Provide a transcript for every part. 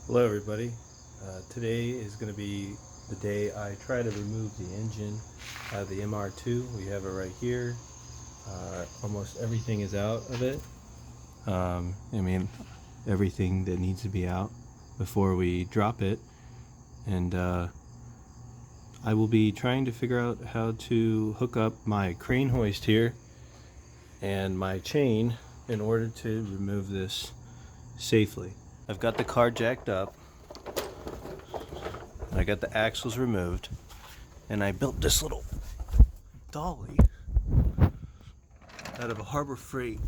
Hello everybody. Today is going to be the day I try to remove the engine out of the MR2. We have it right here. Almost everything is out of it. Everything that needs to be out before we drop it. And I will be trying to figure out how to hook up my crane hoist here and my chain in order to remove this safely. I've got the car jacked up, I got the axles removed, and I built this little dolly out of a Harbor Freight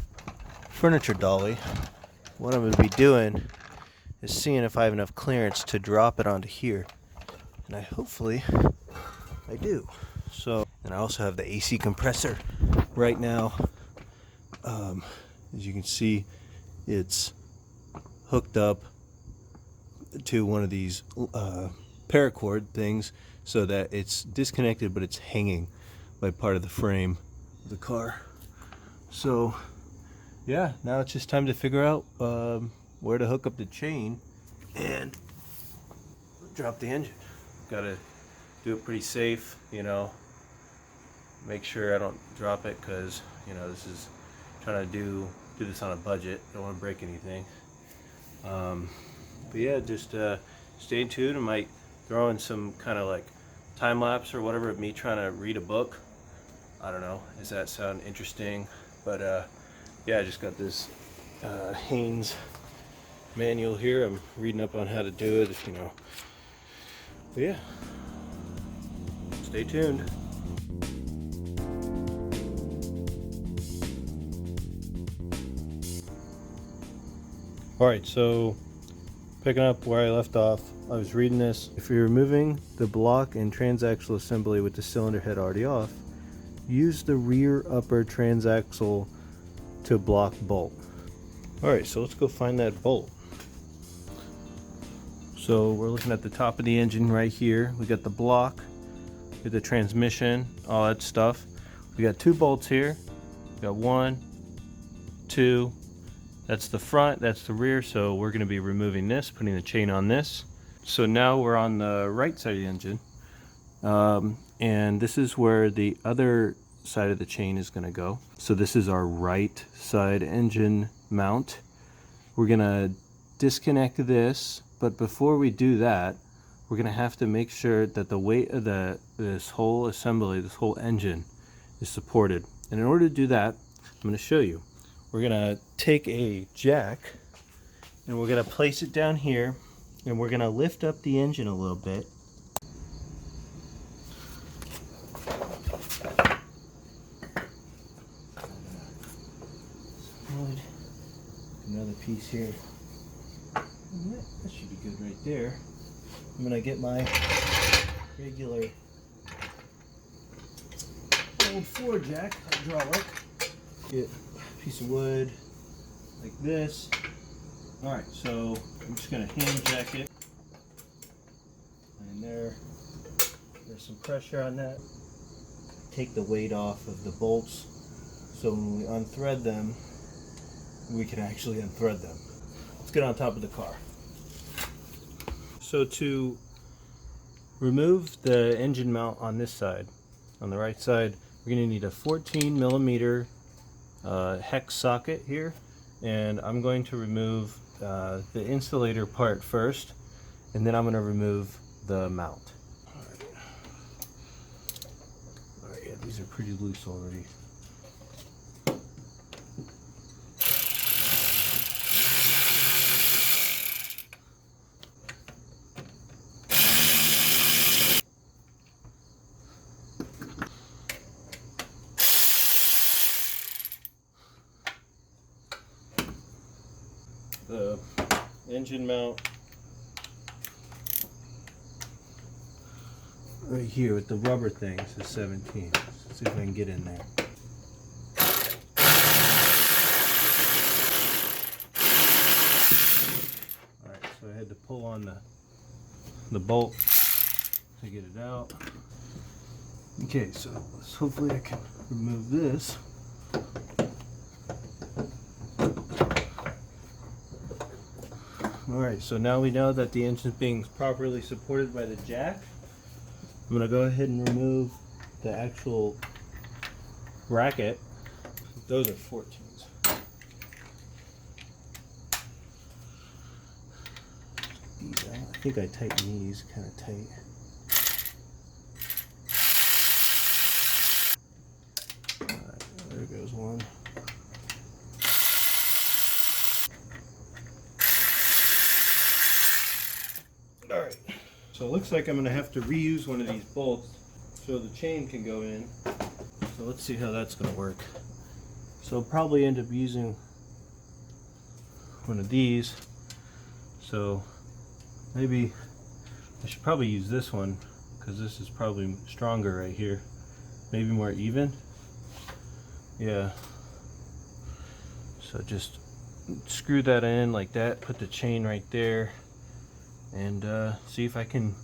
furniture dolly. What I'm going to be doing is seeing if I have enough clearance to drop it onto here, and hopefully I do. So, and I also have the AC compressor right now. As you can see, it's hooked up to one of these paracord things so that it's disconnected, but it's hanging by part of the frame of the car. So yeah, now it's just time to figure out where to hook up the chain and drop the engine. Gotta do it pretty safe, make sure I don't drop it, because this is trying to do this on a budget. Don't want to break anything. But yeah, just stay tuned. I might throw in some kind of like time lapse or whatever of me trying to read a book. I don't know. Does that sound interesting? But yeah, I just got this Haynes manual here. I'm reading up on how to do it. But yeah, stay tuned. Alright, so picking up where I left off, I was reading this. If you're removing the block and transaxle assembly with the cylinder head already off, use the rear upper transaxle to block bolt. Alright, so let's go find that bolt. So we're looking at the top of the engine right here. We got the block, we got the transmission, all that stuff. We got two bolts here. We got 1, 2. That's the front, that's the rear, so we're going to be removing this, putting the chain on this. So now we're on the right side of the engine, and this is where the other side of the chain is going to go. So this is our right side engine mount. We're going to disconnect this, but before we do that, we're going to have to make sure that the weight of this whole assembly, this whole engine, is supported. And in order to do that, I'm going to show you. We're going to take a jack and we're going to place it down here, and we're going to lift up the engine a little bit. Another piece here. That should be good right there. I'm going to get my regular old floor jack, hydraulic. Get piece of wood like this. Alright, so I'm just going to hand jack it. And there's some pressure on that. Take the weight off of the bolts, so when we unthread them, we can actually unthread them. Let's get on top of the car. So to remove the engine mount on this side, on the right side, we're going to need a 14 millimeter hex socket here, and I'm going to remove the insulator part first, and then I'm going to remove the mount. Alright, yeah, these are pretty loose already. The engine mount right here with the rubber things is 17. Let's see if I can get in there. Alright, so I had to pull on the bolt to get it out. Okay, so hopefully I can remove this. Alright, so now we know that the engine's being properly supported by the jack. I'm going to go ahead and remove the actual bracket. Those are 14s. I think I tighten these kind of tight. Alright, there goes one. Alright, so it looks like I'm going to have to reuse one of these bolts so the chain can go in. So let's see how that's going to work. So I'll probably end up using one of these. So maybe I should probably use this one because this is probably stronger right here. Maybe more even. Yeah. So just screw that in like that, put the chain right there, and see if I can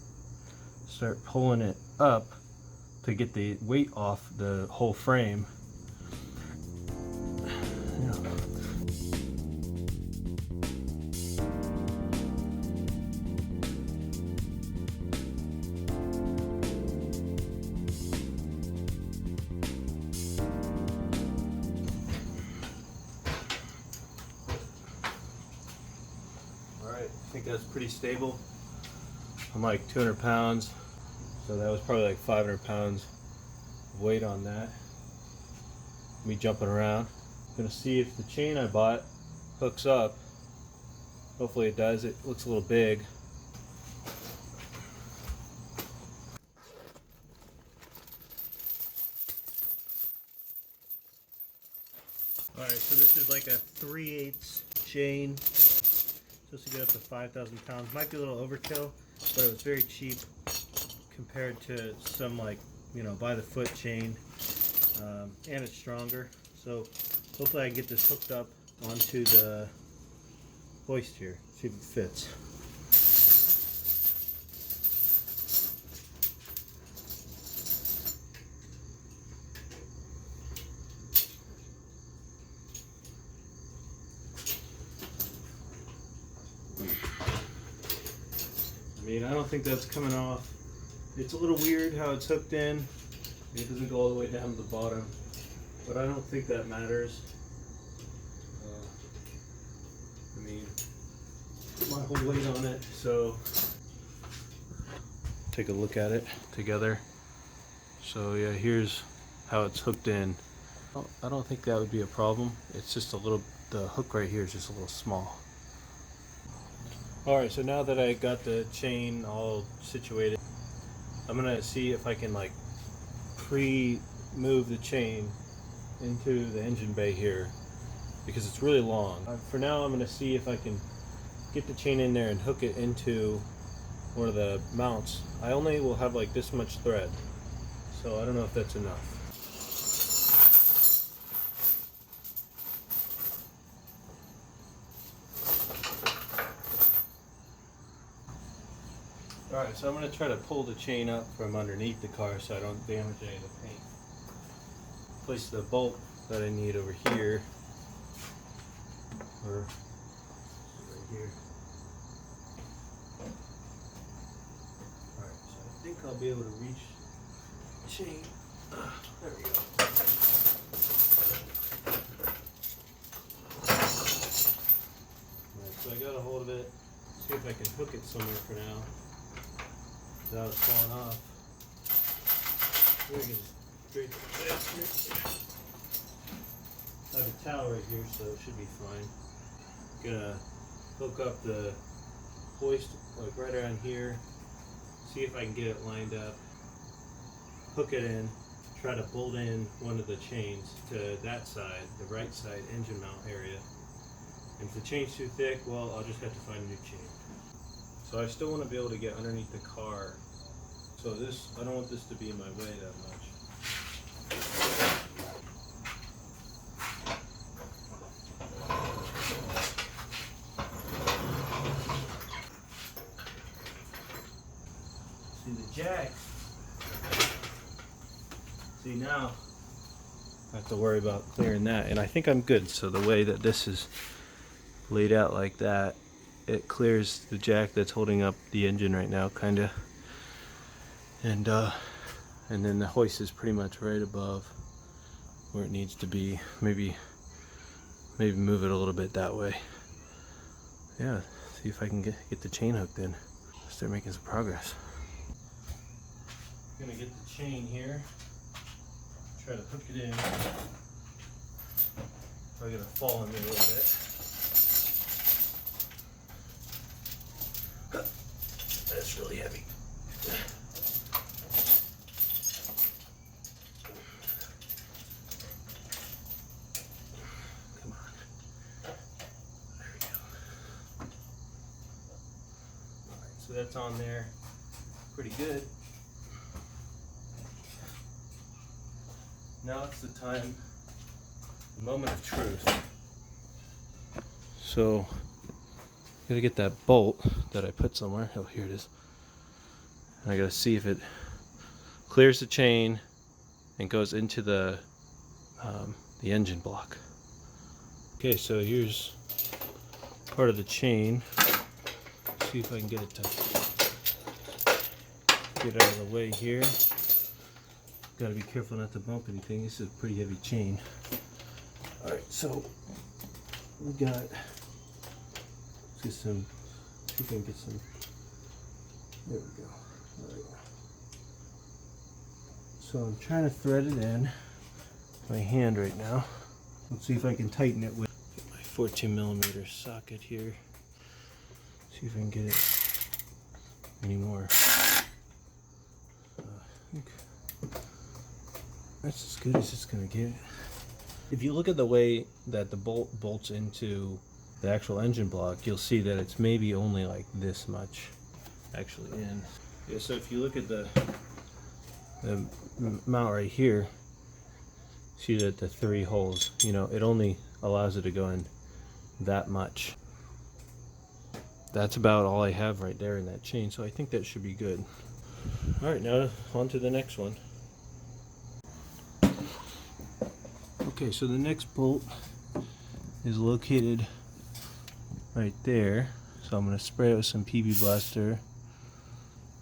start pulling it up to get the weight off the whole frame. Alright, I think that's pretty stable. I'm like 200 pounds, so that was probably like 500 pounds of weight on that. Me jumping around. I'm gonna see if the chain I bought hooks up. Hopefully it does. It looks a little big. Alright, so this is like a 3/8 chain. Supposed to get up to 5,000 pounds. Might be a little overkill, but it was very cheap compared to some, like, you know, by the foot chain, and it's stronger. So hopefully I can get this hooked up onto the hoist here, see if it fits. I mean, I don't think that's coming off. It's a little weird how it's hooked in. It doesn't go all the way down to the bottom, but I don't think that matters. I mean, put my whole weight on it, so take a look at it together. So yeah, here's how it's hooked in. I don't think that would be a problem. It's just a little, the hook right here is just a little small. Alright, so now that I got the chain all situated, I'm gonna see if I can like pre-move the chain into the engine bay here because it's really long. For now, I'm gonna see if I can get the chain in there and hook it into one of the mounts. I only will have like this much thread, so I don't know if that's enough. Alright, so I'm going to try to pull the chain up from underneath the car so I don't damage any of the paint. Place the bolt that I need over here, or right here. Alright, so I think I'll be able to reach the chain. There we go. Alright, so I got a hold of it. See if I can hook it somewhere for now without it falling off. Here we can straight to the basket. I have a towel right here, so it should be fine. Gonna hook up the hoist like right around here. See if I can get it lined up. Hook it in. Try to bolt in one of the chains to that side, the right side engine mount area. And if the chain's too thick, well, I'll just have to find a new chain. So I still want to be able to get underneath the car. So this, I don't want this to be in my way that much. See the jack. See now, I have to worry about clearing that. And I think I'm good. So the way that this is laid out like that, it clears the jack that's holding up the engine right now, kinda. And then the hoist is pretty much right above where it needs to be. Maybe move it a little bit that way. Yeah, see if I can get the chain hooked in. Start making some progress. I'm gonna get the chain here. Try to hook it in. Probably gonna fall on me a little bit. That's really heavy. Come on. There we go. Alright, so that's on there. Pretty good. Now it's the time, the moment of truth. So, gotta get that bolt that I put somewhere. Oh, here it is. And I gotta see if it clears the chain and goes into the engine block. Okay, so here's part of the chain. See if I can get it to get out of the way here. Gotta be careful not to bump anything. This is a pretty heavy chain. Alright, so we got, let's get some, see if I can get some, there we go. Alright. So I'm trying to thread it in my hand right now. Let's see if I can tighten it with my 14mm socket here. See if I can get it any more. I think that's as good as it's gonna get. If you look at the way that the bolt bolts into the actual engine block, you'll see that it's maybe only like this much actually in. Yeah, so if you look at the mount right here, see that the 3 holes, you know, it only allows it to go in that much. That's about all I have right there in that chain, so I think that should be good. Alright, now on to the next one. Okay, so the next bolt is located right there. So I'm going to spray it with some PB Blaster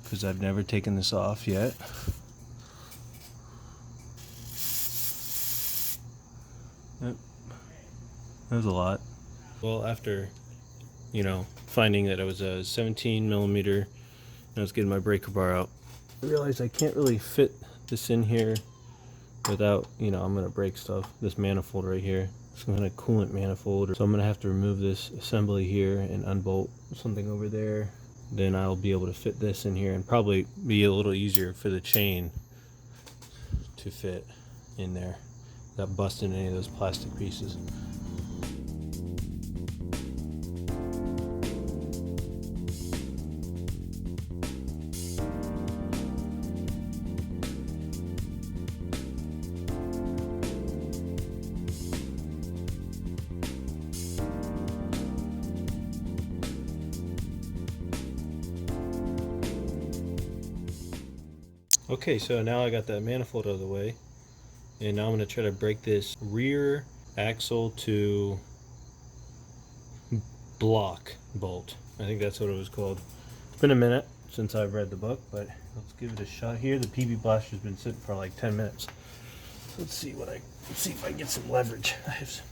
because I've never taken this off yet. Yep. That was a lot. Well, after, you know, finding that it was a 17mm and I was getting my breaker bar out, I realized I can't really fit this in here without, you know, I'm going to break stuff. This manifold right here, some kind of coolant manifold. So I'm going to have to remove this assembly here and unbolt something over there. Then I'll be able to fit this in here and probably be a little easier for the chain to fit in there without busting any of those plastic pieces. Okay, so now I got that manifold out of the way, and now I'm going to try to break this rear axle to block bolt. I think that's what it was called. It's been a minute since I've read the book, but let's give it a shot here. The PB Blaster's been sitting for like 10 minutes. Let's see if I can get some leverage. I have some.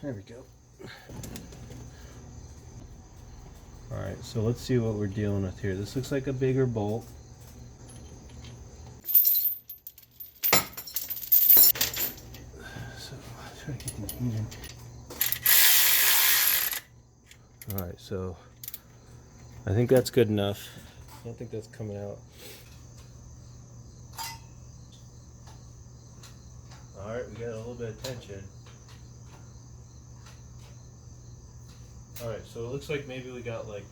There we go. Alright, so let's see what we're dealing with here. This looks like a bigger bolt. So I'll try to get these even. Alright, so I think that's good enough. I don't think that's coming out. Alright, we got a little bit of tension. Alright, so it looks like maybe we got like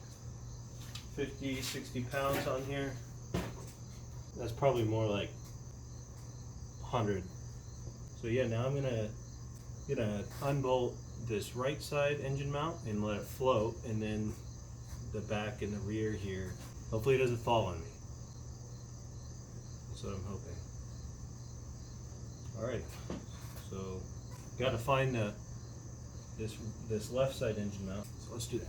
50, 60 pounds on here. That's probably more like 100. So yeah, now I'm gonna unbolt this right side engine mount and let it float, and then the back and the rear here. Hopefully it doesn't fall on me. That's what I'm hoping. Alright, so gotta find the this left side engine mount. So let's do that.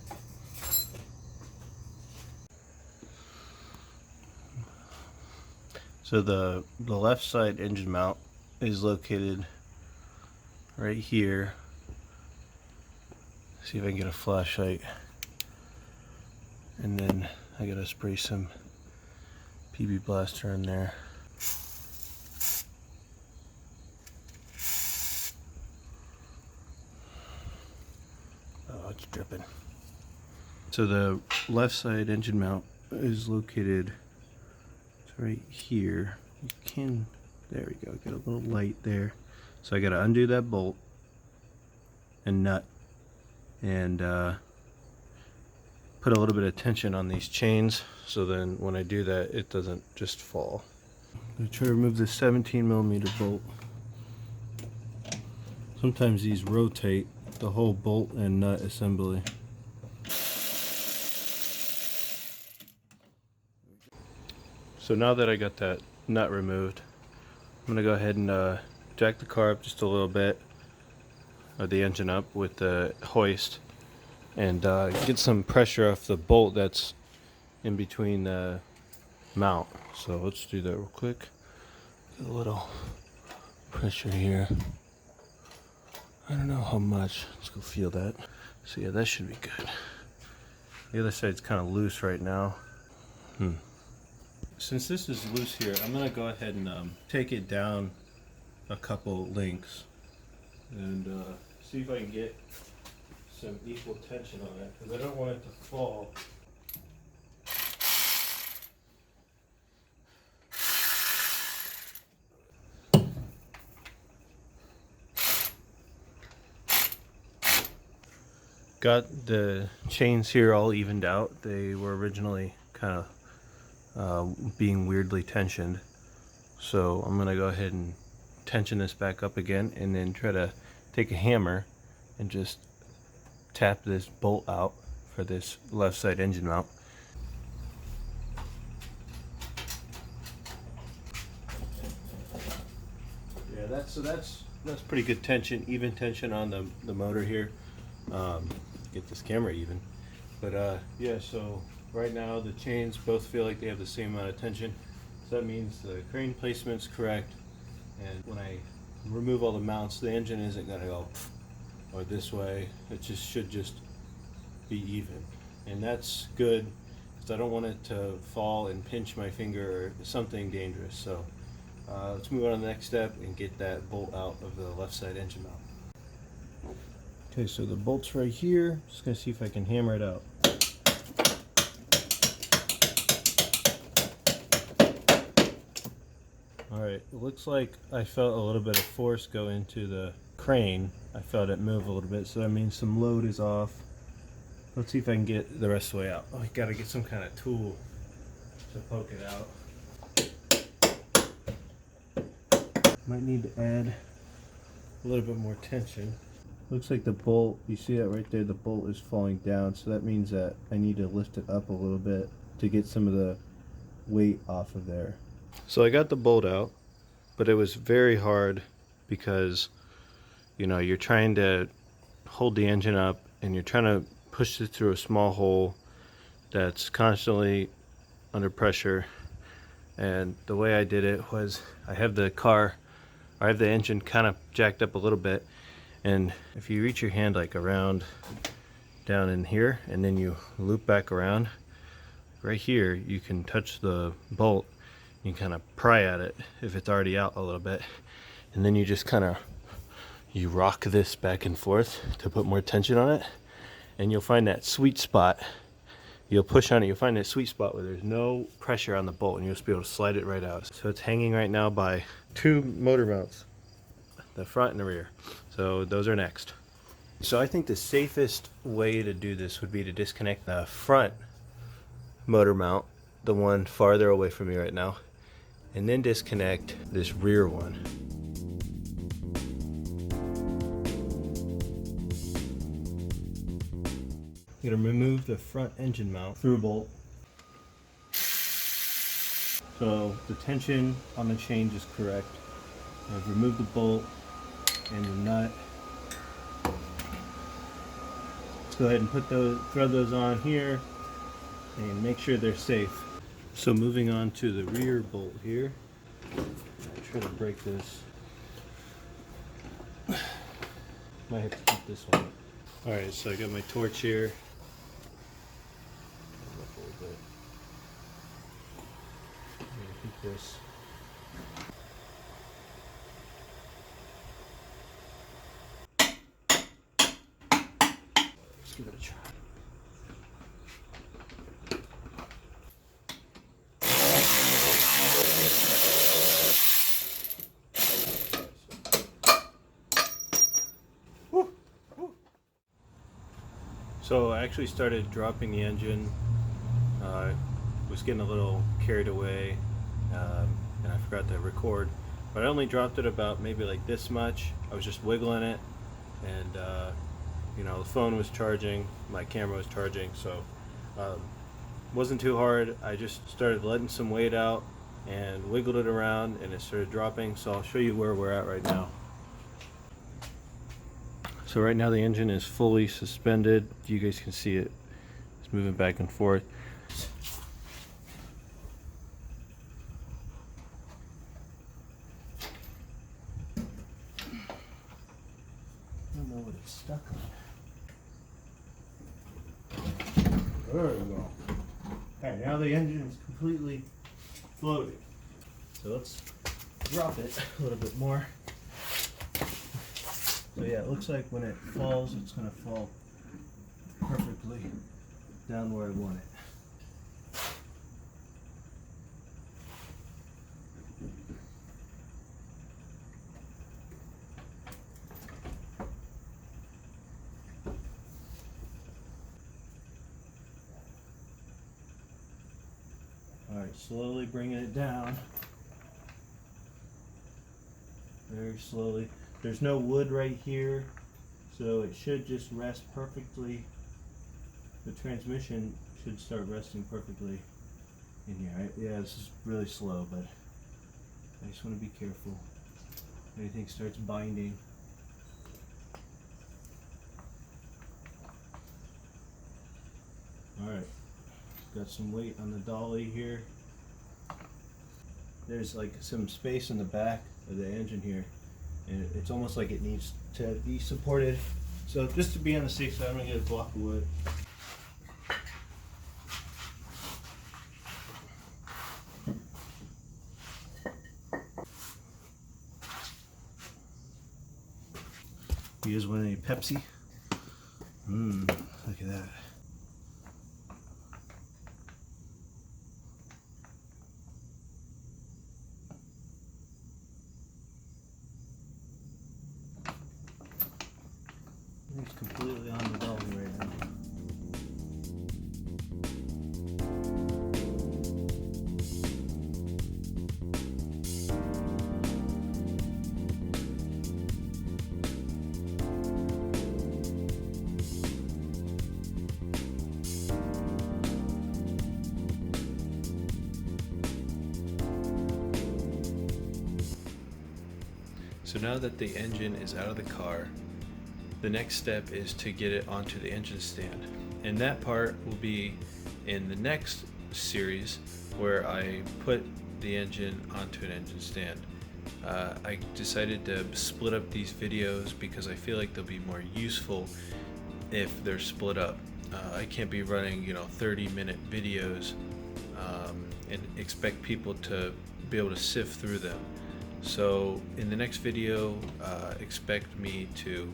So the left side engine mount is located right here. See if I can get a flashlight. And then I gotta spray some PB Blaster in there. Oh, it's dripping. So the left side engine mount is located right here. You can, there we go, get a little light there. So I gotta undo that bolt and nut and put a little bit of tension on these chains, so then when I do that it doesn't just fall. I'm gonna try to remove this 17mm bolt. Sometimes these rotate the whole bolt and nut assembly. So now that I got that nut removed, I'm gonna go ahead and jack the car up just a little bit, or the engine up with the hoist, and get some pressure off the bolt that's in between the mount. So let's do that real quick. Get a little pressure here. I don't know how much. Let's go feel that. So yeah, that should be good. The other side's kind of loose right now. Since this is loose here, I'm gonna go ahead and take it down a couple links and see if I can get some equal tension on it, because I don't want it to fall. Got the chains here all evened out. They were originally kind of being weirdly tensioned, so I'm gonna go ahead and tension this back up again, and then try to take a hammer and just tap this bolt out for this left side engine mount. Yeah, that's pretty good tension, even tension on the motor here. Get this camera even, but yeah, so right now the chains both feel like they have the same amount of tension, so that means the crane placement's correct, and when I remove all the mounts, the engine isn't gonna go or this way. It should just be even, and that's good because I don't want it to fall and pinch my finger or something dangerous. So let's move on to the next step and get that bolt out of the left side engine mount. Okay, so the bolt's right here. Just gonna see if I can hammer it out. Alright, it looks like I felt a little bit of force go into the crane. I felt it move a little bit, so that means some load is off. Let's see if I can get the rest of the way out. Oh, I gotta get some kind of tool to poke it out. Might need to add a little bit more tension. Looks like the bolt, you see that right there, the bolt is falling down, so that means that I need to lift it up a little bit to get some of the weight off of there. So I got the bolt out, but it was very hard because, you know, you're trying to hold the engine up and you're trying to push it through a small hole that's constantly under pressure. And the way I did it was I have the engine kind of jacked up a little bit, and if you reach your hand like around down in here and then you loop back around right here, you can touch the bolt. You kind of pry at it if it's already out a little bit, and then you just kind of rock this back and forth to put more tension on it, and you'll find that sweet spot. You'll push on it, you'll find that sweet spot where there's no pressure on the bolt, and you'll just be able to slide it right out. So it's hanging right now by two motor mounts, the front and the rear. So those are next. So I think the safest way to do this would be to disconnect the front motor mount, the one farther away from me right now, and then disconnect this rear one. I'm going to remove the front engine mount through bolt. So the tension on the chain is correct. I've removed the bolt and the nut. let's go ahead and throw those on here and make sure they're safe. So moving on to the rear bolt here. Try to break this. Might have to keep this one. Alright, so I got my torch here. Up a little bit. I'm gonna keep this. Let's give it a try. So I actually started dropping the engine. Was getting a little carried away, and I forgot to record. But I only dropped it about maybe like this much. I was just wiggling it, and you know, the phone was charging, my camera was charging, so wasn't too hard. I just started letting some weight out and wiggled it around, and it started dropping. So I'll show you where we're at right now. So right now the engine is fully suspended. You guys can see it. It's moving back and forth. I don't know what it's stuck on. There we go. Alright, now the engine is completely floated. So let's drop it a little bit more. So yeah, it looks like when it falls, it's going to fall perfectly down where I want it. Alright, slowly bringing it down. Very slowly. There's no wood right here, so it should just rest perfectly. The transmission should start resting perfectly in here. Yeah, this is really slow, but I just want to be careful. Anything starts binding. Alright, got some weight on the dolly here. There's like some space in the back of the engine here, and it's almost like it needs to be supported. So just to be on the safe side, I'm going to get a block of wood. You guys want any Pepsi? Look at that. It's completely on the dolly right now. So now that the engine is out of the car, the next step is to get it onto the engine stand, and that part will be in the next series where I put the engine onto an engine stand. I decided to split up these videos because I feel like they'll be more useful if they're split up. I can't be running 30-minute videos and expect people to be able to sift through them. So in the next video, expect me to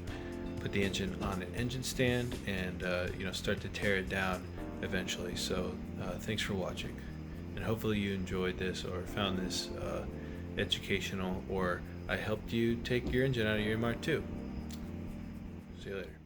put the engine on an engine stand and start to tear it down eventually. So thanks for watching, and hopefully you enjoyed this or found this educational, or I helped you take your engine out of your MR2. See you later.